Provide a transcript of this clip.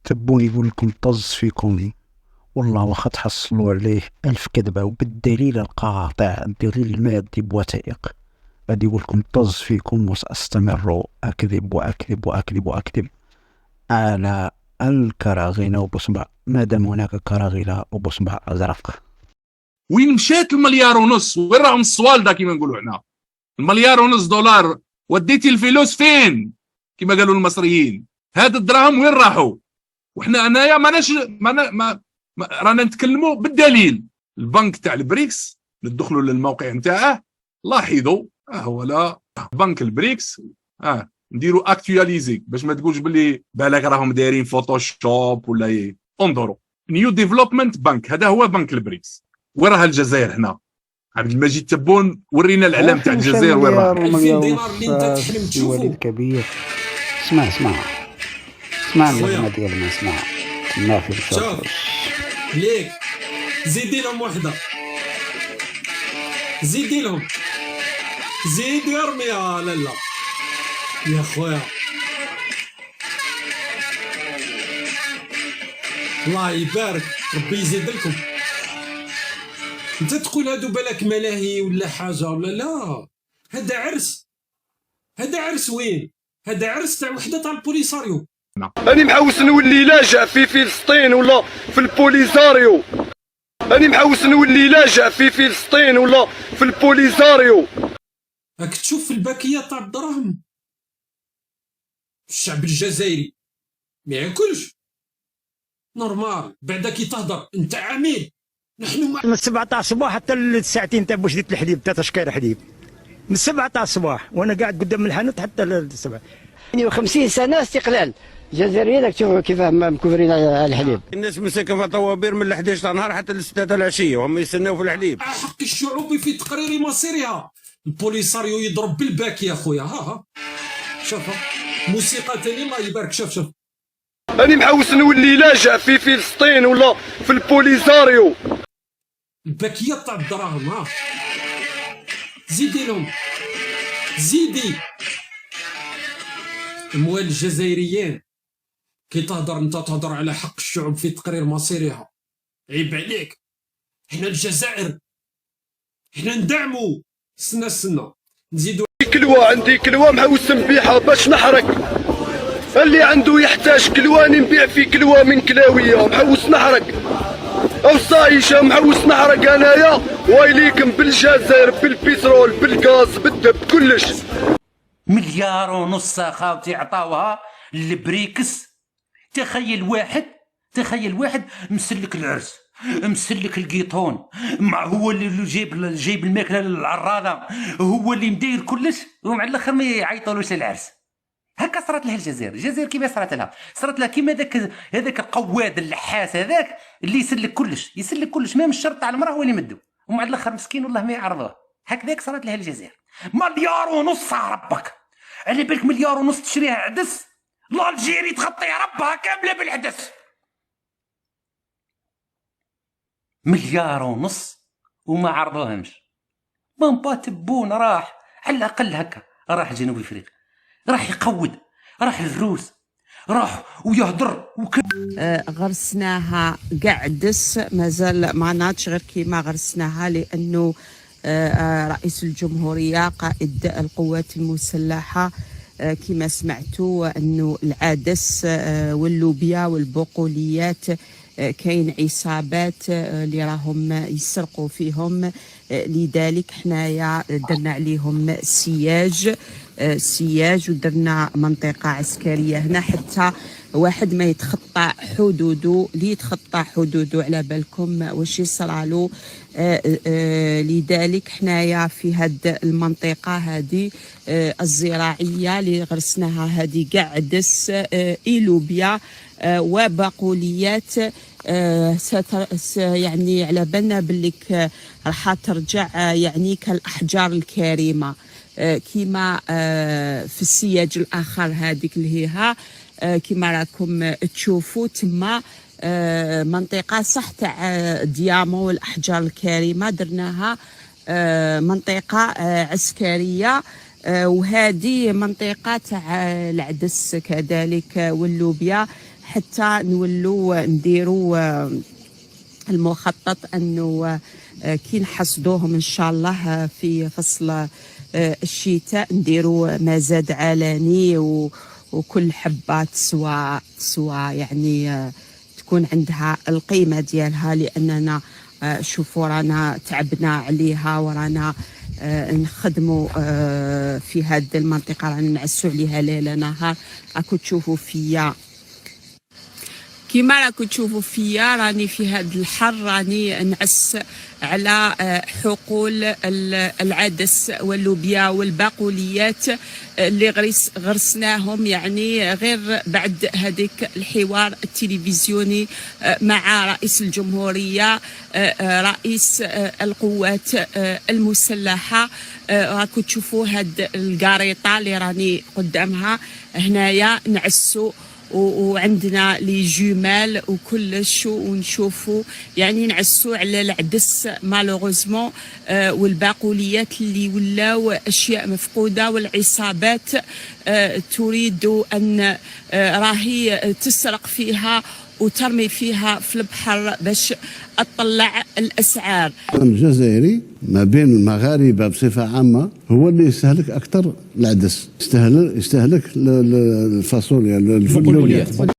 تبون يقول لكم طز فيكم، والله واخا تحصلوا عليه 1000 كذبة وبالدليل القاطع، الدليل المادي بوثائق، غادي يقول لكم طز فيكم وسأستمر أكذب وأكذب وأكذب وأكذب على الكراغنة وبصبع ما دام هناك كراغنة وبصبع أزرق. وين مشات المليار ونص؟ وين راهم الصوالده كما نقولوا حنا؟ المليار ونص دولار وديتي الفلوس فين؟ كما قالوا المصريين، هاد الدراهم وين راحوا؟ وحنا انايا ماناش ما رانا نتكلموا بالدليل. البنك تاع البريكس ندخلوا للموقع نتاعه لاحظوا هو لا بنك البريكس نديروا اكتواليزي باش ما تقولش باللي بالك راهم دايرين فوتوشوب ولا ايه. انظروا نيو ديفلوبمنت بنك، هذا هو بنك البريكس. وين راه الجزائر هنا؟ عبد المجيد تبون ورينا الاعلام تاع الجزائر وين راه؟ 2000 دينار اللي انت تحلم تشوفه. وليد كبير، اسمع النغمة ديال ما اسمع ما في شوف ليك زيدي لهم وحده، زيدي لهم، زيدي ارميها. لا يا خويا الله يبارك، ربي يزيد لكم. انت تقول هادو بالك ملاهي ولا حاجه ولا لا، هذا عرس، هذا عرس. وين هذا عرس تاع وحده تاع البوليساريو. أنا محوس نولي لاجئ في فلسطين ولا في البوليساريو. أنا محوس نولي لاجئ في فلسطين ولا في البوليساريو. راك تشوف الباكيه تاع الدراهم. الشعب الجزائري ما ياكلش نورمال. بعدا كي تهضر انت عميل. نحن من 7 تاع الصباح حتى للساعتين تاع بوشدة الحليب 3 شكاير حليب، من 7 تاع الصباح وانا قاعد قدام الحانوت حتى السبعة. 50 سنه استقلال جزائري. راك تشوفوا كيف مكبرين على الحليب. الناس مساكن في طوابير من 11 تاع النهار حتى ل 6 تاع العشيه وهم يستناو في الحليب. حق الشعوب في تقرير مصيرها. البوليساريو يضرب بالباك يا خويا. ها شوف موسيقى تاني الله يبارك. شوف أنا محوس نولي لاجئ في فلسطين ولا في البوليساريو. الباكيه تاع الدراهم. ها زيدي لهم، زيدي. اموال الجزائريين كي تهضر انت تهضر على حق الشعوب في تقرير مصيرها. عيب عليك. حنا الجزائر حنا ندعموا. سنة نزيدوا. كلوة عندي كلوة محوس نبيعها باش نحرق. اللي عنده يحتاج كلوة نبيع في كلوة من كلاوية محوس نحرق. او صايشة محوس نحرق انايا ويليكم بالجزائر بالبترول بالغاز بالدب كلش. 1.5 مليار خاوتي عطاوها للبريكس. تخيل واحد مسلك العرس، مسلك القيطون، مع هو اللي جايب الماكله للعراضه، هو اللي مداير كلش، ومع الاخر ما يعيطولوش للعرس. هكا صارت لها الجزائر كيما صارت لها كيما هذاك القواد اللحاس هذاك اللي يسلك كلش ما مش شرط تاع المراه هو اللي يمدو، ومع الاخر مسكين والله ما يعرضوه. هكذاك صارت لها الجزائر. 1.5 مليار ربك، على بالك 1.5 مليار تشريها عدس، الجيري تغطي ربها كامله بالعدس. 1.5 مليار وما عرضوهمش. بامبا تبون راح على الاقل هكا، راح جنوب افريقيا، راح يقود، راح الروس، راح ويهدر غرسناها قعدس، مازال ما ناتش غير كيما غرسناها، لانه رئيس الجمهوريه قائد القوات المسلحه كما سمعتوا انه العدس واللوبيا والبقوليات كاين عصابات اللي راهم يسرقوا فيهم، لذلك حنايا درنا عليهم سياج ودرنا منطقه عسكريه هنا حتى واحد ما يتخطى حدوده. اللي يتخطى حدوده على بالكم واش يصرالو. لذلك حنايا في هاد المنطقه هذه الزراعيه اللي غرسناها هذه كاع عدس إيلوبيا وبقوليات، يعني على بالنا بليك راح ترجع يعني كالاحجار الكريمه كيما في السياج الاخر هذيك اللي هي كما راكم تشوفوا تما منطقه صح تاع ديامو والاحجار الكريمه، درناها منطقه عسكريه، وهذه منطقه تاع العدس كذلك واللوبيا. حتى نولوا نديروا المخطط انه كي نحصدوهم ان شاء الله في فصل الشتاء نديروا مزاد علني وكل حبه تسوى يعني تكون عندها القيمه ديالها، لاننا شوفوا رانا تعبنا عليها ورانا نخدموا في هذه المنطقه، رانا نعسوا عليها ليل نهار. راكم تشوفوا فيا كيما راكم تشوفوا فيا راني في هذا الحر راني نعس على حقول العدس واللوبيا والبقوليات اللي غرسناهم يعني غير بعد هذيك الحوار التلفزيوني مع رئيس الجمهورية رئيس القوات المسلحة. راكم تشوفوا هاد القريطة اللي راني قدامها هنايا نعسوا وعندنا لي جمال وكلش ونشوفوا يعني نعسوا على العدس مالوغوزمون والبقوليات اللي ولاو اشياء مفقوده، والعصابات تريد ان راهي تسرق فيها وترمي فيها في البحر باش تطلع الاسعار. الجزائري ما بين المغاربه بصفه عامه هو اللي يستهلك اكثر العدس، يستهلك الفاصوليا الفول.